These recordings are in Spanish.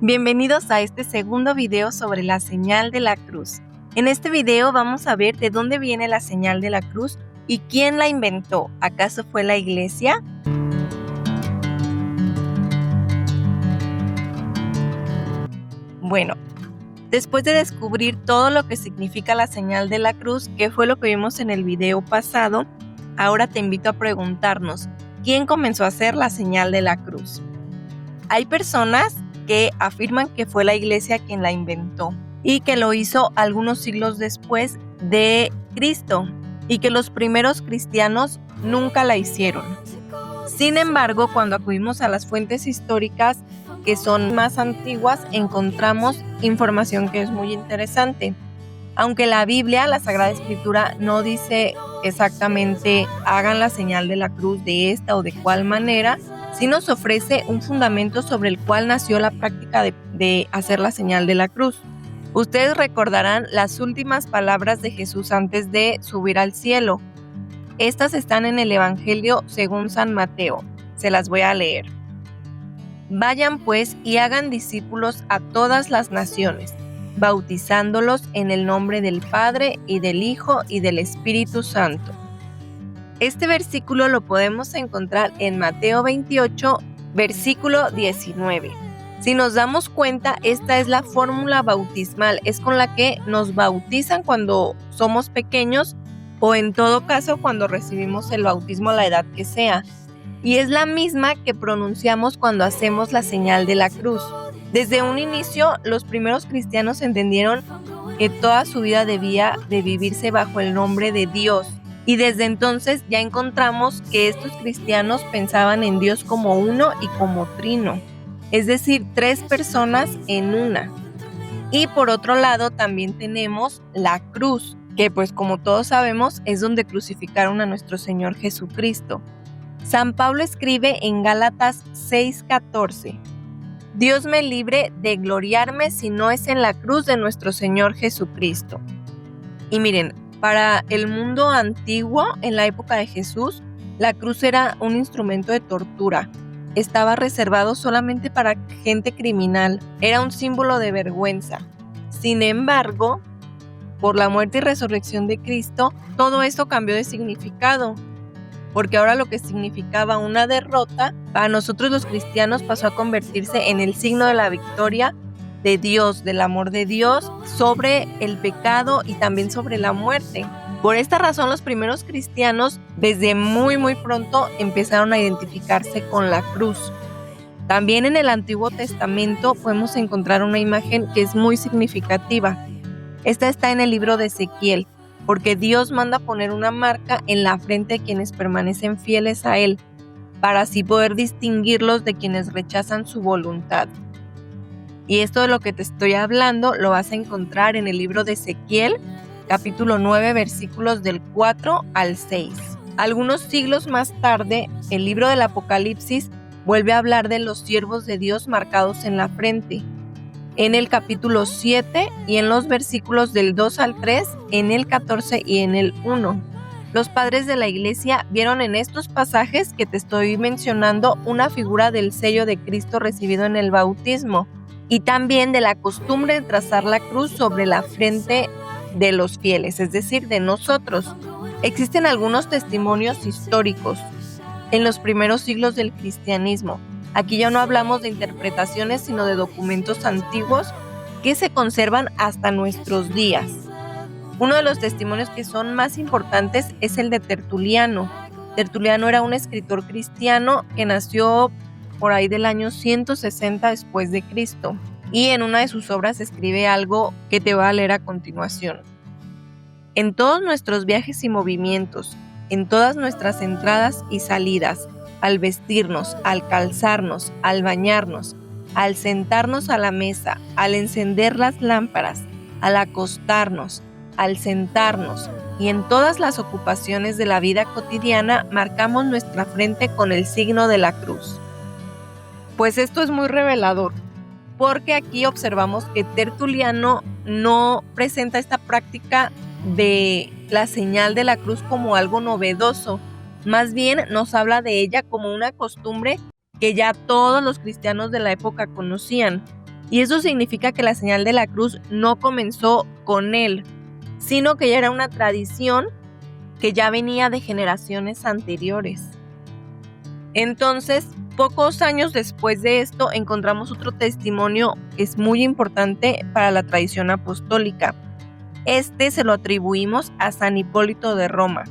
Bienvenidos a este segundo video sobre la señal de la cruz. En este video vamos a ver de dónde viene la señal de la cruz y quién la inventó. ¿Acaso fue la iglesia? Bueno, después de descubrir todo lo que significa la señal de la cruz, que fue lo que vimos en el video pasado, ahora te invito a preguntarnos, ¿quién comenzó a hacer la señal de la cruz? Hay personas que afirman que fue la iglesia quien la inventó y que lo hizo algunos siglos después de Cristo y que los primeros cristianos nunca la hicieron. Sin embargo, cuando acudimos a las fuentes históricas que son más antiguas, encontramos información que es muy interesante. Aunque la Biblia, la Sagrada Escritura, no dice exactamente hagan la señal de la cruz de esta o de cuál manera, sí nos ofrece un fundamento sobre el cual nació la práctica de hacer la señal de la cruz. Ustedes recordarán las últimas palabras de Jesús antes de subir al cielo. Estas están en el Evangelio según San Mateo. Se las voy a leer. Vayan pues y hagan discípulos a todas las naciones, bautizándolos en el nombre del Padre y del Hijo y del Espíritu Santo. Este versículo lo podemos encontrar en Mateo 28, versículo 19. Si nos damos cuenta, esta es la fórmula bautismal, es con la que nos bautizan cuando somos pequeños o en todo caso cuando recibimos el bautismo a la edad que sea. Y es la misma que pronunciamos cuando hacemos la señal de la cruz. Desde un inicio, los primeros cristianos entendieron que toda su vida debía de vivirse bajo el nombre de Dios. Y desde entonces ya encontramos que estos cristianos pensaban en Dios como uno y como trino, es decir, tres personas en una. Y por otro lado también tenemos la cruz, que pues como todos sabemos es donde crucificaron a nuestro Señor Jesucristo. San Pablo escribe en Gálatas 6:14, Dios me libre de gloriarme si no es en la cruz de nuestro Señor Jesucristo. Y miren, para el mundo antiguo, en la época de Jesús, la cruz era un instrumento de tortura. Estaba reservado solamente para gente criminal. Era un símbolo de vergüenza. Sin embargo, por la muerte y resurrección de Cristo, todo eso cambió de significado. Porque ahora lo que significaba una derrota, para nosotros los cristianos pasó a convertirse en el signo de la victoria de Dios, del amor de Dios sobre el pecado y también sobre la muerte. Por esta razón los primeros cristianos desde muy pronto empezaron a identificarse con la cruz. También en el Antiguo Testamento podemos encontrar una imagen que es muy significativa. Esta está en el libro de Ezequiel, porque Dios manda poner una marca en la frente de quienes permanecen fieles a Él, para así poder distinguirlos de quienes rechazan su voluntad. Y esto de lo que te estoy hablando lo vas a encontrar en el libro de Ezequiel, capítulo 9, versículos del 4 al 6. Algunos siglos más tarde, el libro del Apocalipsis vuelve a hablar de los siervos de Dios marcados en la frente. En el capítulo 7 y en los versículos del 2 al 3, en el 14 y en el 1. Los padres de la iglesia vieron en estos pasajes que te estoy mencionando una figura del sello de Cristo recibido en el bautismo, y también de la costumbre de trazar la cruz sobre la frente de los fieles, es decir, de nosotros. Existen algunos testimonios históricos en los primeros siglos del cristianismo. Aquí ya no hablamos de interpretaciones, sino de documentos antiguos que se conservan hasta nuestros días. Uno de los testimonios que son más importantes es el de Tertuliano. Tertuliano era un escritor cristiano que nació por ahí del año 160 después de Cristo, y en una de sus obras escribe algo que te voy a leer a continuación. En todos nuestros viajes y movimientos, en todas nuestras entradas y salidas, al vestirnos, al calzarnos, al bañarnos, al sentarnos a la mesa, al encender las lámparas, al acostarnos, al sentarnos y en todas las ocupaciones de la vida cotidiana, marcamos nuestra frente con el signo de la cruz. Pues esto es muy revelador, porque aquí observamos que Tertuliano no presenta esta práctica de la señal de la cruz como algo novedoso, más bien nos habla de ella como una costumbre que ya todos los cristianos de la época conocían. Y eso significa que la señal de la cruz no comenzó con él, sino que ya era una tradición que ya venía de generaciones anteriores. Entonces, pocos años después de esto, encontramos otro testimonio que es muy importante para la tradición apostólica. Este se lo atribuimos a San Hipólito de Roma,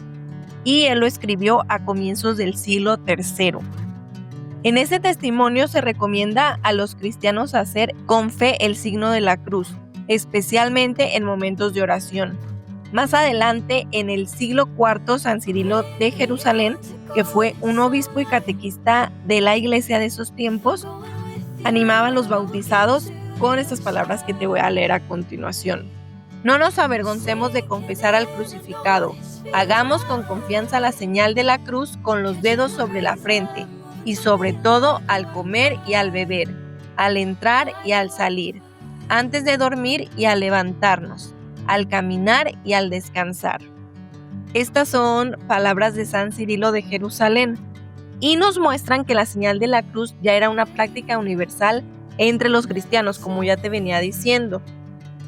y él lo escribió a comienzos del siglo III. En ese testimonio se recomienda a los cristianos hacer con fe el signo de la cruz, especialmente en momentos de oración. Más adelante, en el siglo IV, San Cirilo de Jerusalén, que fue un obispo y catequista de la iglesia de esos tiempos, animaba a los bautizados con estas palabras que te voy a leer a continuación. No nos avergoncemos de confesar al crucificado. Hagamos con confianza la señal de la cruz con los dedos sobre la frente y sobre todo al comer y al beber, al entrar y al salir, antes de dormir y al levantarnos, al caminar y al descansar. Estas son palabras de San Cirilo de Jerusalén y nos muestran que la señal de la cruz ya era una práctica universal entre los cristianos, como ya te venía diciendo.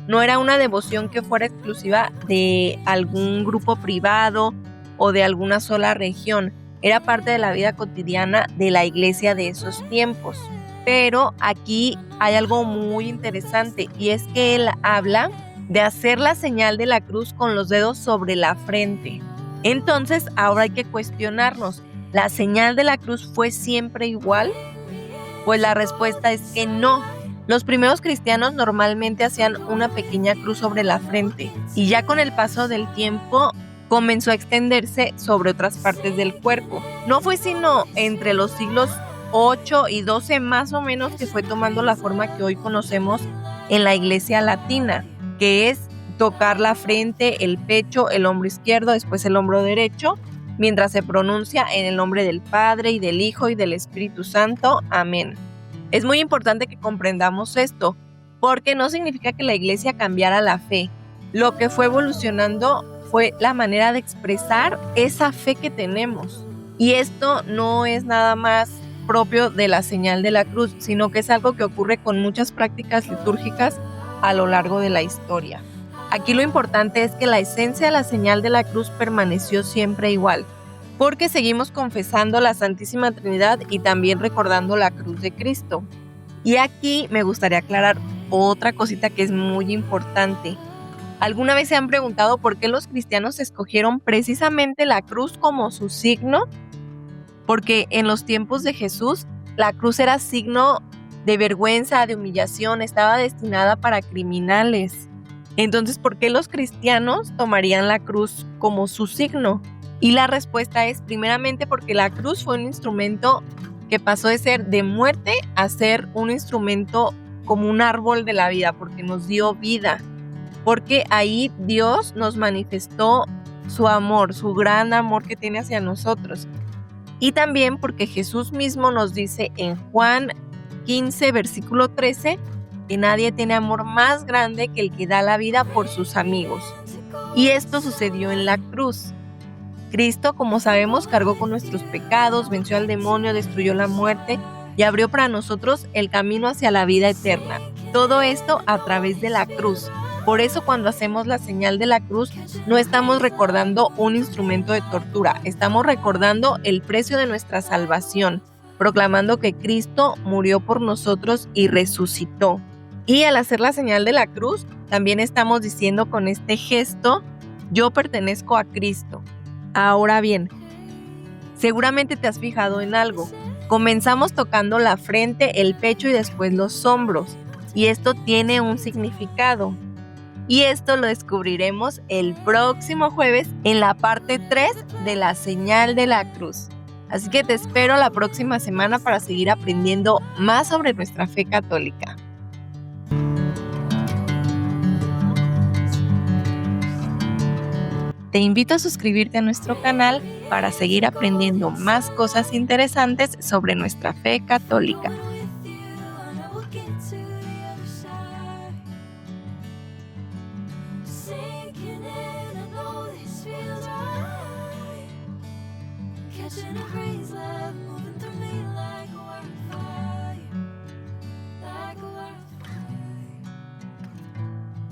No era una devoción que fuera exclusiva de algún grupo privado o de alguna sola región. Era parte de la vida cotidiana de la iglesia de esos tiempos. Pero aquí hay algo muy interesante y es que él habla de hacer la señal de la cruz con los dedos sobre la frente. Entonces, ahora hay que cuestionarnos, ¿la señal de la cruz fue siempre igual? Pues la respuesta es que no. Los primeros cristianos normalmente hacían una pequeña cruz sobre la frente y ya con el paso del tiempo comenzó a extenderse sobre otras partes del cuerpo. No fue sino entre los siglos 8 y 12 más o menos que fue tomando la forma que hoy conocemos en la iglesia latina, que es tocar la frente, el pecho, el hombro izquierdo, después el hombro derecho, mientras se pronuncia en el nombre del Padre y del Hijo y del Espíritu Santo. Amén. Es muy importante que comprendamos esto, porque no significa que la iglesia cambiara la fe. Lo que fue evolucionando fue la manera de expresar esa fe que tenemos. Y esto no es nada más propio de la señal de la cruz, sino que es algo que ocurre con muchas prácticas litúrgicas a lo largo de la historia. Aquí lo importante es que la esencia de la señal de la cruz permaneció siempre igual, porque seguimos confesando la Santísima Trinidad y también recordando la cruz de Cristo. Y aquí me gustaría aclarar otra cosita que es muy importante. ¿Alguna vez se han preguntado por qué los cristianos escogieron precisamente la cruz como su signo? Porque en los tiempos de Jesús, la cruz era signo de vergüenza, de humillación, estaba destinada para criminales. Entonces, ¿por qué los cristianos tomarían la cruz como su signo? Y la respuesta es primeramente porque la cruz fue un instrumento que pasó de ser de muerte a ser un instrumento como un árbol de la vida, porque nos dio vida. Porque ahí Dios nos manifestó su amor, su gran amor que tiene hacia nosotros. Y también porque Jesús mismo nos dice en Juan 15, versículo 13, que nadie tiene amor más grande que el que da la vida por sus amigos. Y esto sucedió en la cruz. Cristo, como sabemos, cargó con nuestros pecados, venció al demonio, destruyó la muerte y abrió para nosotros el camino hacia la vida eterna. Todo esto a través de la cruz. Por eso cuando hacemos la señal de la cruz no estamos recordando un instrumento de tortura, estamos recordando el precio de nuestra salvación, proclamando que Cristo murió por nosotros y resucitó. Y al hacer la señal de la cruz, también estamos diciendo con este gesto, yo pertenezco a Cristo. Ahora bien, seguramente te has fijado en algo. Comenzamos tocando la frente, el pecho y después los hombros. Y esto tiene un significado. Y esto lo descubriremos el próximo jueves en la parte 3 de la señal de la cruz. Así que te espero la próxima semana para seguir aprendiendo más sobre nuestra fe católica. Te invito a suscribirte a nuestro canal para seguir aprendiendo más cosas interesantes sobre nuestra fe católica.